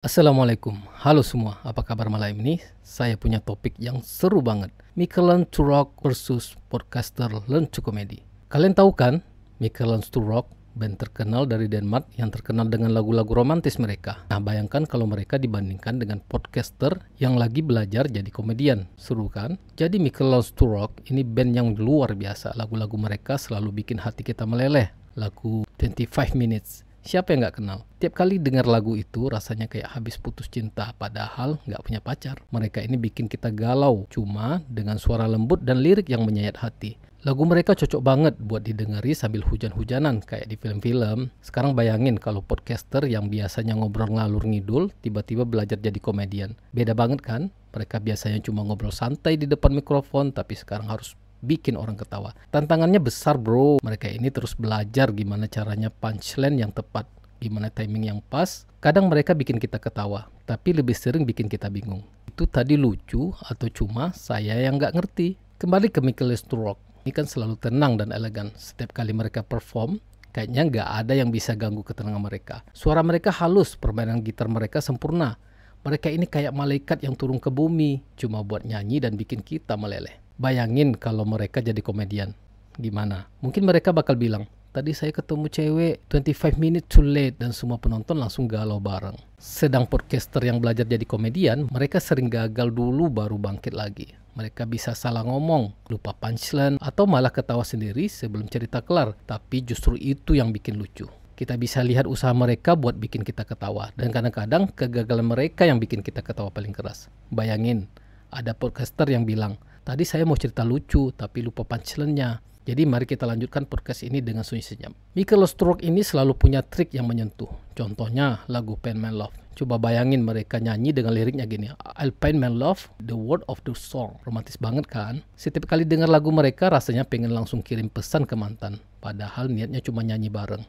Assalamualaikum, halo semua, apa kabar malam ini? Saya punya topik yang seru banget, Mika Learns to Rock versus podcaster Learn to Comedy. Kalian tahu kan, Mika Learns to Rock, band terkenal dari Denmark yang terkenal dengan lagu-lagu romantis mereka. Nah, bayangkan kalau mereka dibandingkan dengan podcaster yang lagi belajar jadi komedian, seru kan? Jadi Mika Learns to Rock ini band yang luar biasa, lagu-lagu mereka selalu bikin hati kita meleleh. Lagu 25 Minutes. Siapa yang gak kenal? Tiap kali dengar lagu itu rasanya kayak habis putus cinta padahal gak punya pacar. Mereka ini bikin kita galau, cuma dengan suara lembut dan lirik yang menyayat hati. Lagu mereka cocok banget buat didengari sambil hujan-hujanan kayak di film-film. Sekarang bayangin kalau podcaster yang biasanya ngobrol ngalur ngidul tiba-tiba belajar jadi komedian. Beda banget kan? Mereka biasanya cuma ngobrol santai di depan mikrofon, tapi sekarang harus bikin orang ketawa. Tantangannya besar bro. Mereka ini terus belajar gimana caranya punchline yang tepat, gimana timing yang pas. Kadang mereka bikin kita ketawa, tapi lebih sering bikin kita bingung. Itu tadi lucu atau cuma saya yang nggak ngerti? Kembali ke Mika Learns to Rock. Ini kan selalu tenang dan elegan. Setiap kali mereka perform, kayaknya nggak ada yang bisa ganggu ketenangan mereka. Suara mereka halus, permainan gitar mereka sempurna. Mereka ini kayak malaikat yang turun ke bumi, cuma buat nyanyi dan bikin kita meleleh. Bayangin kalau mereka jadi komedian. Gimana? Mungkin mereka bakal bilang, tadi saya ketemu cewek 25 minutes too late dan semua penonton langsung galau bareng. Sedang podcaster yang belajar jadi komedian, mereka sering gagal dulu baru bangkit lagi. Mereka bisa salah ngomong, lupa punchline, atau malah ketawa sendiri sebelum cerita kelar. Tapi justru itu yang bikin lucu. Kita bisa lihat usaha mereka buat bikin kita ketawa. Dan kadang-kadang kegagalan mereka yang bikin kita ketawa paling keras. Bayangin, ada podcaster yang bilang, tadi saya mau cerita lucu tapi lupa punchline-nya. Jadi mari kita lanjutkan podcast ini dengan sunyi senyap. Mika Learns to Rock ini selalu punya trik yang menyentuh. Contohnya lagu Paint My Love. Coba bayangin mereka nyanyi dengan liriknya gini. I'll paint my love, the word of the song. Romantis banget kan? Setiap kali dengar lagu mereka rasanya pengen langsung kirim pesan ke mantan. Padahal niatnya cuma nyanyi bareng.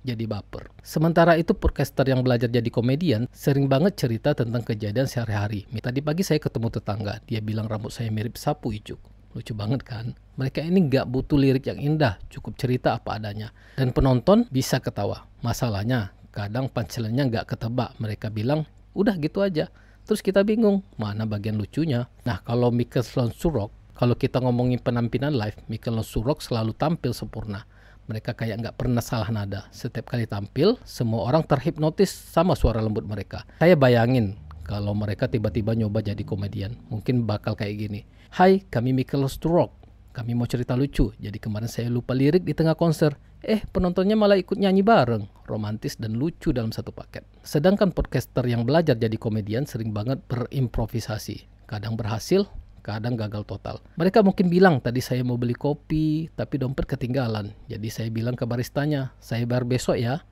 Jadi baper. Sementara itu podcaster yang belajar jadi komedian sering banget cerita tentang kejadian sehari-hari. Tadi pagi saya ketemu tetangga, dia bilang rambut saya mirip sapu ijuk. Lucu banget kan? Mereka ini gak butuh lirik yang indah, cukup cerita apa adanya. Dan penonton bisa ketawa. Masalahnya, kadang punchline-nya gak ketebak. Mereka bilang, udah gitu aja. Terus kita bingung, mana bagian lucunya? Nah, kalau Mika Learns to Rock, kalau kita ngomongin penampilan live, Mika Learns to Rock selalu tampil sempurna. Mereka kayak nggak pernah salah nada. Setiap kali tampil, semua orang terhipnotis sama suara lembut mereka. Saya bayangin kalau mereka tiba-tiba nyoba jadi komedian. Mungkin bakal kayak gini. Hai, kami Mika Learns to Rock. Kami mau cerita lucu. Jadi kemarin saya lupa lirik di tengah konser. Penontonnya malah ikut nyanyi bareng. Romantis dan lucu dalam satu paket. Sedangkan podcaster yang belajar jadi komedian sering banget berimprovisasi. Kadang berhasil, kadang gagal total. Mereka mungkin bilang, tadi saya mau beli kopi, tapi dompet ketinggalan. Jadi saya bilang ke baristanya, saya bayar besok ya.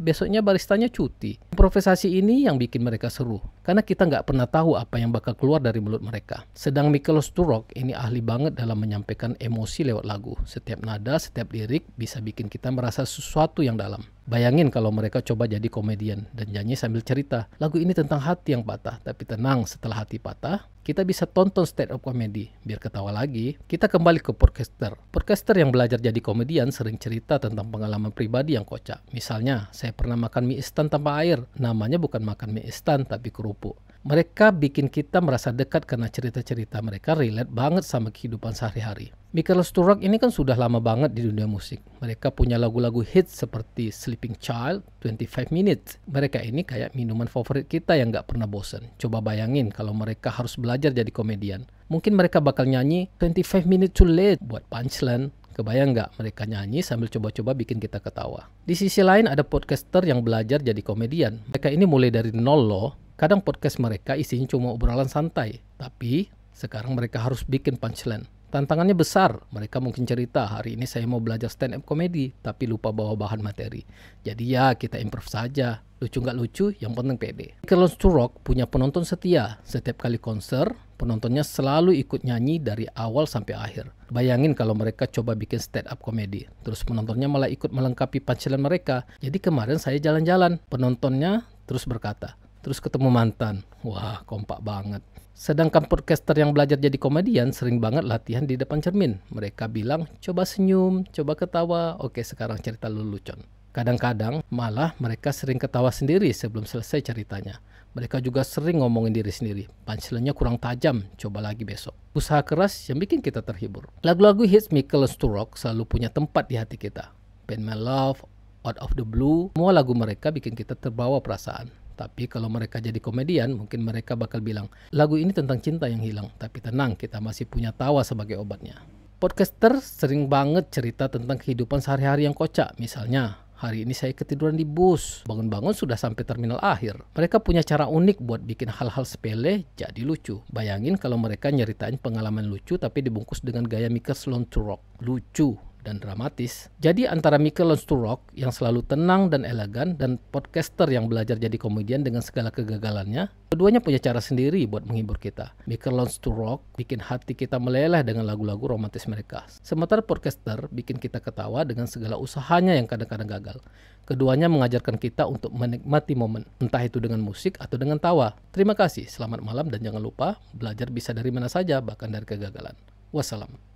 Besoknya baristanya cuti. Improvisasi ini yang bikin mereka seru. Karena kita nggak pernah tahu apa yang bakal keluar dari mulut mereka. Sedang Mika Learns to Rock ini ahli banget dalam menyampaikan emosi lewat lagu. Setiap nada, setiap lirik bisa bikin kita merasa sesuatu yang dalam. Bayangin kalau mereka coba jadi komedian dan nyanyi sambil cerita. Lagu ini tentang hati yang patah, tapi tenang, setelah hati patah, kita bisa tonton stand up comedy biar ketawa lagi. Kita kembali ke podcaster. Podcaster yang belajar jadi komedian sering cerita tentang pengalaman pribadi yang kocak. Misalnya, saya pernah makan mie instan tanpa air. Namanya bukan makan mie instan tapi kerupuk. Mereka bikin kita merasa dekat karena cerita-cerita mereka relate banget sama kehidupan sehari-hari. Mika Learns to Rock ini kan sudah lama banget di dunia musik. Mereka punya lagu-lagu hits seperti Sleeping Child, 25 Minutes. Mereka ini kayak minuman favorit kita yang gak pernah bosen. Coba bayangin kalau mereka harus belajar jadi komedian. Mungkin mereka bakal nyanyi 25 Minutes Too Late buat punchline. Kebayang nggak mereka nyanyi sambil coba-coba bikin kita ketawa. Di sisi lain ada podcaster yang belajar jadi komedian. Mereka ini mulai dari nol loh. Kadang podcast mereka isinya cuma obrolan santai. Tapi sekarang mereka harus bikin punchline. Tantangannya besar. Mereka mungkin cerita, hari ini saya mau belajar stand up comedy, tapi lupa bawa bahan materi. Jadi ya kita improve saja. Lucu nggak lucu, yang penting pede. Mika Learns to Rock punya penonton setia. Setiap kali konser, penontonnya selalu ikut nyanyi dari awal sampai akhir. Bayangin kalau mereka coba bikin stand up comedy. Terus penontonnya malah ikut melengkapi punchline mereka. Jadi kemarin saya jalan-jalan, penontonnya terus berkata, terus ketemu mantan. Wah, kompak banget. Sedangkan podcaster yang belajar jadi komedian sering banget latihan di depan cermin. Mereka bilang, coba senyum, coba ketawa. Oke, sekarang cerita lelucon. Kadang-kadang malah mereka sering ketawa sendiri sebelum selesai ceritanya. Mereka juga sering ngomongin diri sendiri, punchline-nya kurang tajam, coba lagi besok. Usaha keras yang bikin kita terhibur. Lagu-lagu hits Michael Learns to Rock selalu punya tempat di hati kita. Band My Love, Out of the Blue, semua lagu mereka bikin kita terbawa perasaan. Tapi kalau mereka jadi komedian, mungkin mereka bakal bilang, lagu ini tentang cinta yang hilang, tapi tenang, kita masih punya tawa sebagai obatnya. Podcaster sering banget cerita tentang kehidupan sehari-hari yang kocak, misalnya, hari ini saya ketiduran di bus, bangun-bangun sudah sampai terminal akhir. Mereka punya cara unik buat bikin hal-hal sepele jadi lucu. Bayangin kalau mereka nyeritain pengalaman lucu tapi dibungkus dengan gaya Michael Learns to Rock. Lucu dan dramatis. Jadi antara Michael Learns to Rock yang selalu tenang dan elegan dan podcaster yang belajar jadi komedian dengan segala kegagalannya, keduanya punya cara sendiri buat menghibur kita. Michael Learns to Rock bikin hati kita meleleh dengan lagu-lagu romantis mereka. Sementara podcaster bikin kita ketawa dengan segala usahanya yang kadang-kadang gagal. Keduanya mengajarkan kita untuk menikmati momen, entah itu dengan musik atau dengan tawa. Terima kasih, selamat malam dan jangan lupa belajar bisa dari mana saja bahkan dari kegagalan. Wassalam.